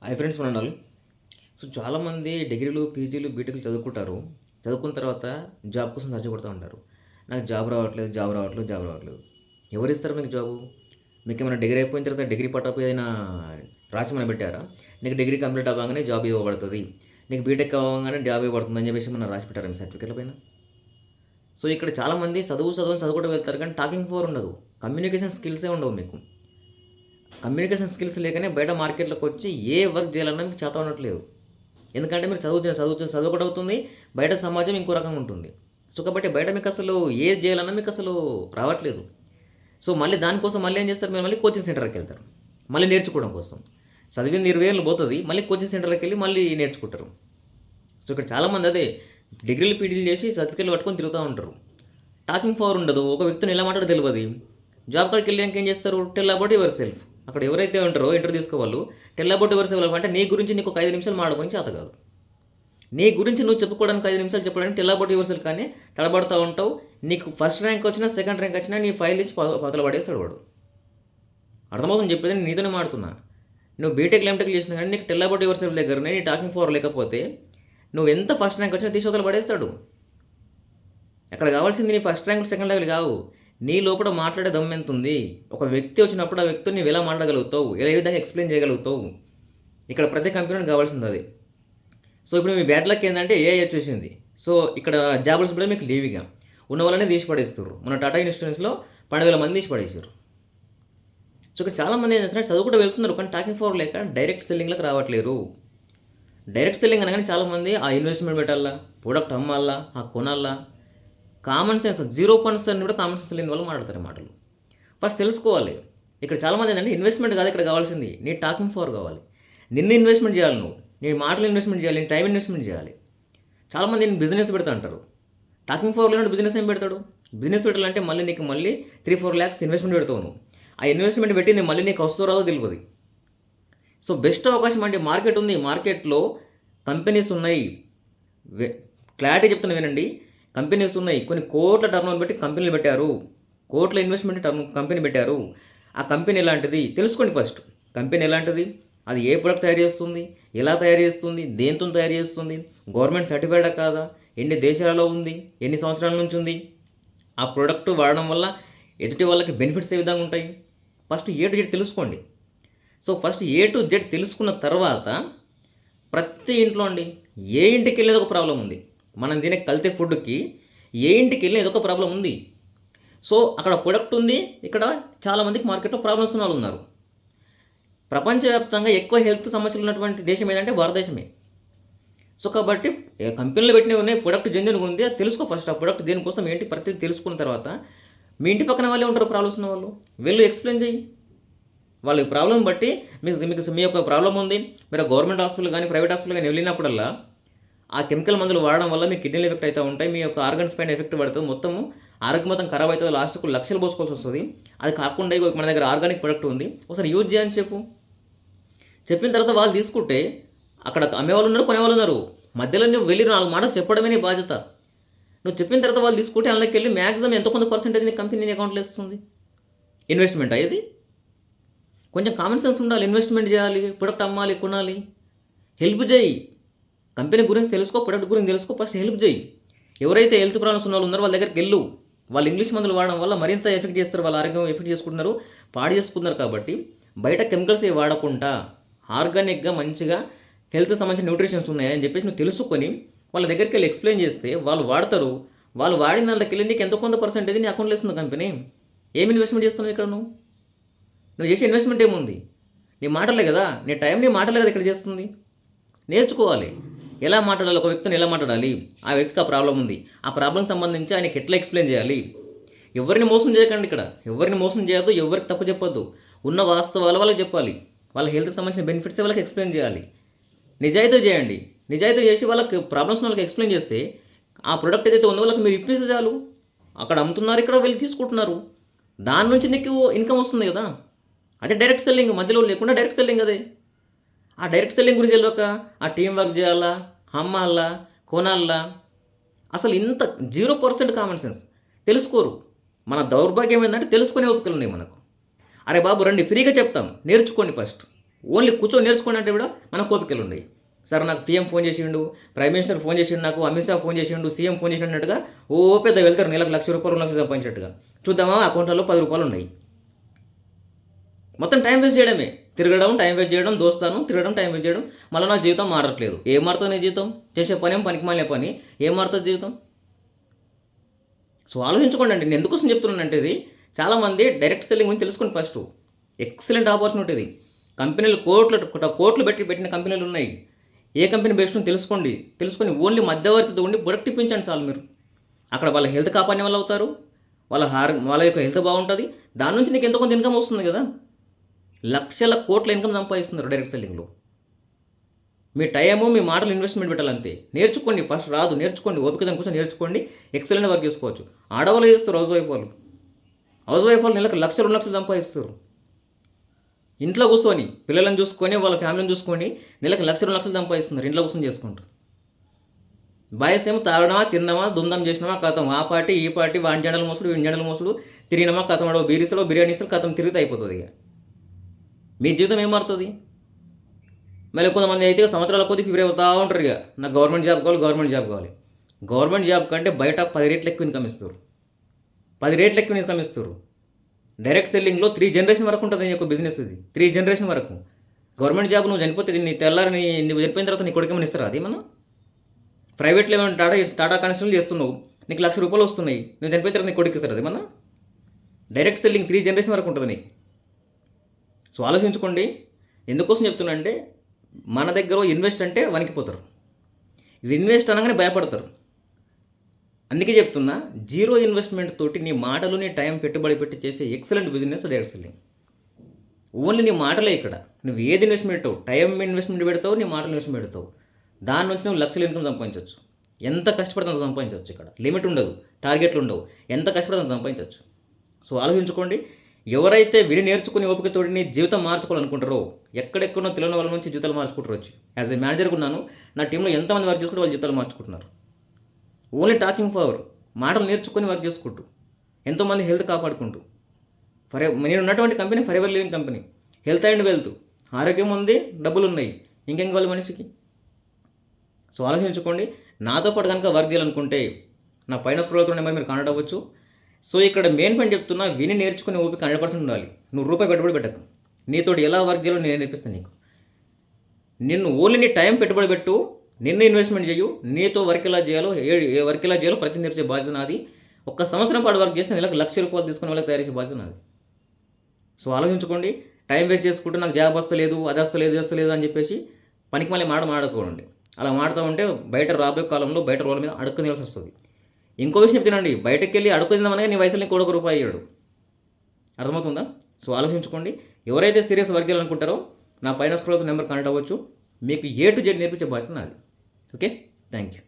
Hi friends మనండాలి. So చాలామంది డిగ్రీలు, పీజీలు, బీటెక్‌లు చదువుకుంటారు. చదువుకున్న తర్వాత జాబ్ కోసం సెర్చ్ కొడతా ఉంటారు. నాకు జాబ్ రావట్లేదు, జాబ్ రావట్లేదు, జాబ్ రావట్లేదు. ఎవరిస్తారు మీకు జాబు? మీకేమైనా డిగ్రీ అయిపోయిన తర్వాత డిగ్రీ పట్టాపు ఏదైనా రాసిమని పెట్టారా? నీకు డిగ్రీ కంప్లీట్ అవ్వగానే జాబ్ ఇవ్వబడుతది. నీకు బీటెక్ అవ్వగానే జాబ్ ఇవ్వబడుతుంది అని చెప్పేసి ఏమన్నా రాసి పెట్టారా మీ సర్టిఫికేట్‌ల పైన? సో ఇక్కడ చాలామంది చదువుకుంటూ వెళ్తారు కానీ టాకింగ్ పవర్ ఉండదు. కమ్యూనికేషన్ స్కిల్సే ఉండవు మీకు. కమ్యూనికేషన్ స్కిల్స్ లేకనే బయట మార్కెట్లోకి వచ్చి ఏ వర్క్ చేయాలన్నా మీకు చేత ఉండట్లేదు. ఎందుకంటే మీరు చదువుకోవడం అవుతుంది, బయట సమాజం ఇంకో రకంగా ఉంటుంది. సో కాబట్టి బయట మీకు అసలు ఏది చేయాలన్నా మీకు అసలు రావట్లేదు. సో మళ్ళీ దానికోసం మళ్ళీ ఏం చేస్తారు, మీరు మళ్ళీ కోచింగ్ సెంటర్కి వెళ్తారు మళ్ళీ నేర్చుకోవడం కోసం. చదివిన 20,000 పోతుంది, మళ్ళీ కోచింగ్ సెంటర్కి వెళ్ళి మళ్ళీ నేర్చుకుంటారు. సో ఇక్కడ చాలామంది అదే డిగ్రీలు పీజీలు చేసి సర్టిఫికేట్లు పట్టుకొని తిరుగుతూ ఉంటారు. టాకింగ్ పవర్ ఉండదు, ఒక వ్యక్తిని ఎలా మాట్లాడో తెలియదు. జాబ్ కాడికి వెళ్ళాక ఏం చేస్తారు, టెల్ అబౌట్ యువర్ సెల్ఫ్. అక్కడ ఎవరైతే ఉంటారో ఇంటర్వ్యూ తీసుకోవాళ్ళు, టెల్ అబౌట్ యువర్ సెల్ఫ్ అంటే నీ గురించి నీకు ఒక 5 నిమిషాలు మాట్లాడుకొని చేత కాదు. నీ గురించి నువ్వు చెప్పుకోవడానికి 5 నిమిషాలు చెప్పడానికి టెల్ అబౌట్ యువర్ సెల్ఫ్ కానీ తడబడుతూ ఉంటావు. నీకు ఫస్ట్ ర్యాంక్ వచ్చినా సెకండ్ ర్యాంక్ వచ్చినా నీ ఫైల్ ఇచ్చి పతల పడేస్తాడు వాడు. అర్థమవుతుంది చెప్పేది, నేను నీతోనే మాడుతున్నా. నువ్వు బీటెక్ ఎంటెక్ చేసినా కానీ నీకు టెల్ అబౌట్ యువర్ సెల్ఫ్ దగ్గరనే నీ టాకింగ్ పవర్ లేకపోతే నువ్వు ఎంత ఫస్ట్ ర్యాంక్ వచ్చినా తీసుకోతలు పడేస్తాడు. అక్కడ కావాల్సింది నీ ఫస్ట్ ర్యాంక్ సెకండ్ లెవెల్ కావు, నీ లోపల మాట్లాడే దమ్ము ఎంత ఉంది. ఒక వ్యక్తి వచ్చినప్పుడు ఆ వ్యక్తిని నువ్వు ఎలా మాట్లాడగలుగుతావు, ఏ విధంగా ఎక్స్ప్లెయిన్ చేయగలుగుతావు. ఇక్కడ ప్రతి కంపెనీకి కావాల్సింది అది. సో ఇప్పుడు మీ బ్యాడ్ లక్ ఏంటంటే ఏఐ వచ్చేసింది. సో ఇక్కడ జాబులు కూడా మీకు లీవిగా ఉన్న వాళ్ళని తీసి పడేస్తారు. మన టాటా ఇన్స్టిట్యూషన్స్లో 12,000 మంది తీసి పడేసారు. సో ఇక్కడ చాలామంది ఏం చేస్తున్నారు, చదువు కూడా వెళ్తున్నారు కానీ టాకింగ్ పవర్ లేక డైరెక్ట్ సెల్లింగ్లకు రావట్లేరు. డైరెక్ట్ సెల్లింగ్ అనగానే చాలామంది ఆ ఇన్వెస్ట్మెంట్ పెట్టాలా, ప్రోడక్ట్ అమ్మాలా, ఆ కొనాలా, కామన్ సెన్స్ 0% కూడా కామన్ సెన్స్ లేని వాళ్ళు మాట్లాడతారు మాటలు. ఫస్ట్ తెలుసుకోవాలి. ఇక్కడ చాలామంది ఏంటంటే ఇన్వెస్ట్మెంట్ కాదు ఇక్కడ కావాల్సింది, నీ టాకింగ్ పవర్ కావాలి. నిన్ను ఇన్వెస్ట్మెంట్ చేయాలి, నువ్వు నీ మాటలు ఇన్వెస్ట్మెంట్ చేయాలి, నీ టైం ఇన్వెస్ట్మెంట్ చేయాలి. చాలామంది నేను బిజినెస్ పెడతా అంటారు. టాకింగ్ పవర్ లేనట్టు బిజినెస్ ఏం పెడతాడు? బిజినెస్ పెట్టాలంటే మళ్ళీ 3-4 lakhs ఇన్వెస్ట్మెంట్ పెడతావు నువ్వు. ఆ ఇన్వెస్ట్మెంట్ పెట్టింది మళ్ళీ నీకు వస్తుందో రాదో తెలియదు. సో బెస్ట్ అవకాశం అంటే మార్కెట్ ఉంది, మార్కెట్లో కంపెనీస్ ఉన్నాయి. క్లారిటీ చెప్తున్నా వినండి, కంపెనీస్ ఉన్నాయి. కొన్ని కోట్ల టర్నోవర్ పెట్టి కంపెనీలు పెట్టారు, కోట్ల ఇన్వెస్ట్మెంట్ కంపెనీ పెట్టారు. ఆ కంపెనీ ఎలాంటిది తెలుసుకోండి ఫస్ట్. కంపెనీ ఎలాంటిది, అది ఏ ప్రొడక్ట్ తయారు చేస్తుంది, ఎలా తయారు చేస్తుంది, దేంతో తయారు చేస్తుంది, గవర్నమెంట్ సర్టిఫైడా కాదా, ఎన్ని దేశాలలో ఉంది, ఎన్ని సంవత్సరాల నుంచి ఉంది, ఆ ప్రోడక్ట్ వాడడం వల్ల ఎదుటి వాళ్ళకి బెనిఫిట్స్ ఏ విధంగా ఉంటాయి. ఫస్ట్ A to Z తెలుసుకోండి. So first A to Z తెలుసుకున్న తర్వాత ప్రతి ఇంట్లో అండి ఏ ఇంటికి వెళ్ళేది ఒక ప్రాబ్లం ఉంది. మనం తినే కల్తీ ఫుడ్కి ఏ ఇంటికి వెళ్ళిన ఏదో ఒక ప్రాబ్లం ఉంది. సో అక్కడ ప్రొడక్ట్ ఉంది, ఇక్కడ చాలామందికి మార్కెట్లో ప్రాబ్లమ్స్ ఉన్న వాళ్ళు ఉన్నారు. ప్రపంచవ్యాప్తంగా ఎక్కువ హెల్త్ సమస్యలు ఉన్నటువంటి దేశం ఏదంటే భారతదేశమే. సో కాబట్టి కంపెనీలు పెట్టినవి ఉన్నాయి, ప్రొడక్ట్ జెన్యున్గా ఉంది, అది తెలుసుకో ఫస్ట్. ఆ ప్రొడక్ట్ దేనికోసం ఏంటి ప్రతిదీ తెలుసుకున్న తర్వాత మీ ఇంటి పక్కన వాళ్ళే ఉంటారు ప్రాబ్లమ్స్ ఉన్న వాళ్ళు, వెళ్ళు ఎక్స్ప్లెయిన్ చేయి. వాళ్ళ ప్రాబ్లం బట్టి మీకు మీ యొక్క ప్రాబ్లం ఉంది, మీరు గవర్నమెంట్ హాస్పిటల్ కానీ ప్రైవేట్ హాస్పిటల్ కానీ వెళ్ళినప్పుడల్లా ఆ కెమికల్ మందులు వాడడం వల్ల మీ కిడ్నీలు ఎఫెక్ట్ అవుతూ ఉంటాయి, మీ యొక్క ఆర్గన్స్ పైన ఎఫెక్ట్ పడుతుంది, మొత్తము ఆరోగ్యం మొత్తం ఖరాబ్ అవుతుంది, లాస్ట్కు లక్షలు పోసుకోవాల్సి వస్తుంది. అది కాకుండా మన దగ్గర ఆర్గానిక్ ప్రొడక్ట్ ఉంది, ఒకసారి యూజ్ చేయని చెప్పిన తర్వాత వాళ్ళు తీసుకుంటే అక్కడ అమ్మేవాళ్ళు ఉన్నారు, కొనేవాళ్ళు ఉన్నారు. మధ్యలో నువ్వు వెళ్ళి 4 మాటలు చెప్పడమే నీ బాధ్యత. నువ్వు చెప్పిన తర్వాత వాళ్ళు తీసుకుంటే అందులోకి వెళ్ళి మ్యాక్సిమం ఎంతో కొంత పర్సెంటేజ్ నీ కంపెనీ అకౌంట్లో ఇస్తుంది. ఇన్వెస్ట్మెంట్ అయ్యేది కొంచెం కామన్ సెన్స్ ఉండాలి. ఇన్వెస్ట్మెంట్ చేయాలి, ప్రొడక్ట్ అమ్మాలి, కొనాలి, హెల్ప్ చేయి. కంపెనీ గురించి తెలుసుకో, ప్రొడక్ట్ గురించి తెలుసుకో, ఫస్ట్ హెల్ప్ చేయి. ఎవరైతే హెల్త్ ప్రాబ్లమ్స్ ఉన్న వాళ్ళు ఉన్నారో వాళ్ళ దగ్గరికి వెళ్ళు. వాళ్ళు ఇంగ్లీష్ మందులు వాడడం వల్ల మరింత ఎఫెక్ట్ చేస్తారు, వాళ్ళ ఆరోగ్యం ఎఫెక్ట్ చేసుకుంటున్నారు, పాడు చేసుకుంటున్నారు. కాబట్టి బయట కెమికల్స్ ఏ వాడకుండా ఆర్గానిక్గా మంచిగా హెల్త్ సంబంధించిన న్యూట్రిషన్స్ ఉన్నాయని చెప్పేసి నువ్వు తెలుసుకొని వాళ్ళ దగ్గరికి వెళ్ళి ఎక్స్ప్లెయిన్ చేస్తే వాళ్ళు వాడతారు. వాళ్ళు వాడిన వాళ్ళకి వెళ్ళి నీకు ఎంతో కొంత పర్సెంటేజ్ నీ అకౌంట్లో ఇస్తుంది కంపెనీ. ఏమి ఇన్వెస్ట్మెంట్ చేస్తున్నావు ఇక్కడ? నువ్వు చేసే ఇన్వెస్ట్మెంట్ ఏముంది? నీ మాటలే కదా, నీ టైం నీ మాటలే కదా ఇక్కడ చేస్తుంది. నేర్చుకోవాలి ఎలా మాట్లాడాలి, ఒక వ్యక్తిని ఎలా మాట్లాడాలి, ఆ వ్యక్తికి ఆ ప్రాబ్లం ఉంది, ఆ ప్రాబ్లం సంబంధించి ఆయనకి ఎట్లా ఎక్స్ప్లెయిన్ చేయాలి. ఎవరిని మోసం చేయకండి, ఇక్కడ ఎవరిని మోసం చేయొద్దు, ఎవరికి తప్పు చెప్పొద్దు. ఉన్న వాస్తవాలు వాళ్ళకి చెప్పాలి, వాళ్ళ హెల్త్కి సంబంధించిన బెనిఫిట్స్ వాళ్ళకి ఎక్స్ప్లెయిన్ చేయాలి. నిజాయితీ చేయండి. నిజాయితీ చేసి వాళ్ళకి ప్రాబ్లమ్స్ వాళ్ళకి ఎక్స్ప్లెయిన్ చేస్తే ఆ ప్రోడక్ట్ ఏదైతే ఉందో వాళ్ళకి మీరు ఇప్పిస్తే చాలు. అక్కడ అమ్ముతున్నారు, ఇక్కడ వెళ్ళి తీసుకుంటున్నారు, దాని నుంచి నీకు ఇన్కమ్ వస్తుంది కదా. అదే డైరెక్ట్ సెల్లింగ్, మధ్యలో లేకుండా డైరెక్ట్ సెల్లింగ్ అదే. ఆ డైరెక్ట్ సెల్లింగ్ గురించి వెళ్ళాక ఆ టీం వర్క్ చేయాలా, అమ్మాలా, కొనాలా, అసలు ఇంత 0% కామన్ సెన్స్ తెలుసుకోరు. మన దౌర్భాగ్యం ఏంటంటే తెలుసుకునే ఓపికలు ఉన్నాయి మనకు. అరే బాబు రండి ఫ్రీగా చెప్తాం, నేర్చుకోండి ఫస్ట్. ఓన్లీ కూర్చొని నేర్చుకోండి అంటే కూడా మన కోపికలు ఉన్నాయి. సార్ నాకు పీఎం ఫోన్ చేసిండు, ప్రైమ్ మినిస్టర్ ఫోన్ చేసిండు, నాకు అమిత్ షా ఫోన్ చేసిండు, సీఎం ఫోన్ చేసినట్టుగా ఓ పెద్ద వెళ్తారు నెలకు ₹1,00,000 2,00,000 సంపాదించినట్టుగా. చూద్దామా అకౌంట్లో ₹10 ఉన్నాయి. మొత్తం టైం వేస్ట్ చేయడమే. తిరగడం, టైం వేస్ట్ చేయడం, దోస్తాను తిరగడం, టైం వేస్ట్ చేయడం. మళ్ళీ నా జీవితం మారట్లేదు. ఏం మారుతుంది నీ జీవితం? చేసే పని ఏం పనికిమాలిన పని. ఏం మారుతుంది జీవితం? సో ఆలోచించుకోండి అండి. నేను ఎందుకోసం చెప్తున్నానంటే ఇది చాలామంది డైరెక్ట్ సెల్లింగ్ గురించి తెలుసుకోండి ఫస్ట్. ఎక్సలెంట్ ఆపర్చునిటీ ఇది. కంపెనీలు కోట్లు పెట్టిన కంపెనీలు ఉన్నాయి. ఏ కంపెనీ బెస్ట్ తెలుసుకొని ఓన్లీ మధ్యవర్తితో ఉండి ప్రొడక్ట్ ఇప్పించండి చాలు మీరు. అక్కడ వాళ్ళ హెల్త్ కాపాడిన వాళ్ళు అవుతారు, వాళ్ళ యొక్క హెల్త్ బాగుంటుంది. దాని నుంచి నీకు ఎంతో కొంత ఇన్కమ్ వస్తుంది కదా. లక్షల కోట్ల ఇన్కమ్ సంపాదిస్తున్నారు డైరెక్ట్ సెల్లింగ్లో. మీ టైము, మీ మాటలు ఇన్వెస్ట్మెంట్ పెట్టాలంతే. నేర్చుకోండి, ఫస్ట్ రాదు నేర్చుకోండి, ఓపిక దాని కోసం నేర్చుకోండి. ఎక్సలెంట్ వర్క్ చేసుకోవచ్చు. ఆడవాళ్ళు చేస్తారు, హౌస్ వైఫ్ వాళ్ళు నెలకు లక్షలు 2,00,000 సంపాదిస్తారు. ఇంట్లో కూర్చొని పిల్లలను చూసుకొని వాళ్ళ ఫ్యామిలీని చూసుకొని నెలకు లక్షలు 2,00,000 సంపాదిస్తున్నారు ఇంట్లో కూర్చొని చేసుకుంటూ. బాయ్స్ ఏమో తాగడమా, తిన్నామా, దుందం చేసినామా, కథం ఆ పార్టీ ఈ పార్టీ, వాడి జెండలు మోసుడు వీడి జెండలు మోసుడు, తిరిగినామా కథం, వాడు బీరీసులో బిర్యానీ ఇస్తారు, కథం తిరిగితే అయిపోతుంది. ఇక మీ జీవితం ఏం మారుతుంది? మళ్ళీ కొంతమంది అయితే సంవత్సరాల కొద్దీ ప్రిపేర్ అవుతూ ఉంటారు. ఇక నాకు గవర్నమెంట్ జాబ్ కావాలి. గవర్నమెంట్ జాబ్ కంటే బయట 10 రెట్లు ఎక్కువ ఇన్కమ్ ఇస్తారు. డైరెక్ట్ సెల్లింగ్లో 3 జనరేషన్ వరకు ఉంటుంది యొక్క బిజినెస్ ఇది. 3 జనరేషన్ వరకు. గవర్నమెంట్ జాబ్ నువ్వు చనిపోతే నువ్వు చనిపోయిన తర్వాత నీ కొడుకేమని ఇస్తారా? అది మనం ప్రైవేట్లో ఏమైనా టాటా కన్స్ట్రక్షన్ చేస్తున్నావు, నీకు ₹1,00,000 వస్తున్నాయి, నువ్వు చనిపోయిన తర్వాత నీ కొడుకు ఇస్తారు. అది మన డైరెక్ట్ సెల్లింగ్ 3 జనరేషన్ వరకు ఉంటుంది నీకు. సో ఆలోచించుకోండి. ఎందుకోసం చెప్తున్నా అంటే మన దగ్గర ఇన్వెస్ట్ అంటే వణికిపోతారు. ఇది ఇన్వెస్ట్ అనగానే భయపడతారు. అందుకే చెప్తున్నా, జీరో ఇన్వెస్ట్మెంట్ తోటి నీ మాటలు, నీ టైం పెట్టుబడి పెట్టి చేసే excellent business direct selling. Only నీ మాటలే ఇక్కడ. నువ్వు ఏది ఇన్వెస్ట్మెంట్ పెట్టావు, టైం ఇన్వెస్ట్మెంట్ పెడతావు, నీ మాటలు ఇన్వెస్ట్మెంట్ పెడతావు. దాని నుంచి నువ్వు లక్షల ఇన్కమ్ సంపాదించవచ్చు. ఎంత కష్టపడితే అంత సంపాదించవచ్చు. ఇక్కడ లిమిట్ ఉండదు, టార్గెట్లు ఉండవు. ఎంత కష్టపడితే అంత సంపాదించవచ్చు. సో ఆలోచించుకోండి. ఎవరైతే విని నేర్చుకుని ఓపికతోటి నీ జీవితం మార్చుకోవాలనుకుంటారో, ఎక్కడెక్కడో తెలియని వాళ్ళ నుంచి జీవితాలు మార్చుకుంటారు. వచ్చి యాజ్ ఏ మేనేజర్గా ఉన్నాను, నా టీంలో ఎంతమంది వర్క్ చేసుకుంటే వాళ్ళ జీవితాలు మార్చుకుంటున్నారు. ఓన్లీ టాకింగ్ పవర్, మాటలు నేర్చుకొని వర్క్ చేసుకుంటూ, ఎంతోమంది హెల్త్ కాపాడుకుంటూ. నేను ఉన్నటువంటి company for ever living company. Health and wealth, ఆరోగ్యం ఉంది, డబ్బులు ఉన్నాయి, ఇంకేం కావాలి మనిషికి? సో ఆలోచించుకోండి. నాతో పాటు కనుక వర్క్ చేయాలనుకుంటే నా పైన స్క్రోల్ అవుతున్న నెంబర్ మీరు కాంటాక్ట్ అవ్వచ్చు. సో ఇక్కడ మెయిన్ పాయింట్ చెప్తున్నా, విని నేర్చుకునే ఓపిక 100% ఉండాలి. నువ్వు రూపాయి పెట్టుబడి పెట్టకు. నీతోటి ఎలా వర్క్ చేయాలో నేను నేర్పిస్తాను నీకు. నిన్ను ఓన్లీ నీ టైం పెట్టుబడి పెట్టు, నిన్ను ఇన్వెస్ట్మెంట్ చేయు. నీతో వర్క్ ఎలా చేయాలో, ఏ వర్క్ ఎలా చేయాలో ప్రతి నేర్చే బాధ్యత నాది. 1 సంవత్సరం పాటు వర్క్ చేస్తే నెలకు ₹1,00,000 తీసుకుని వాళ్ళకి తయారు చేసే బాధ్యత నాది. సో ఆలోచించుకోండి. టైం వేస్ట్ చేసుకుంటూ నాకు జాబ్ వస్తలేదు, అది వస్తలేదు అని చెప్పేసి పనికి మళ్ళీ మాడకూడండి. అలా మాడుతూ ఉంటే బయట రాబోయే కాలంలో బయట రోడ్ల మీద అడుక్కు తినాల్సి వస్తుంది. ఇంకో విషయం చెప్తానండి, బయటకు వెళ్ళి అడుక్కు తిందామనే నీ వయసులో నీకు ₹1 అయ్యాడు. అర్థమవుతుందా? సో ఆలోచించుకోండి. ఎవరైతే సీరియస్ వర్క్ చేయాలనుకుంటారో నా పైన స్క్రోల్ నెంబర్ కాంటాక్ట్ అవ్వచ్చు. మీకు A to Z నేర్పించే బాధ్యత నాది. Okay, thank you.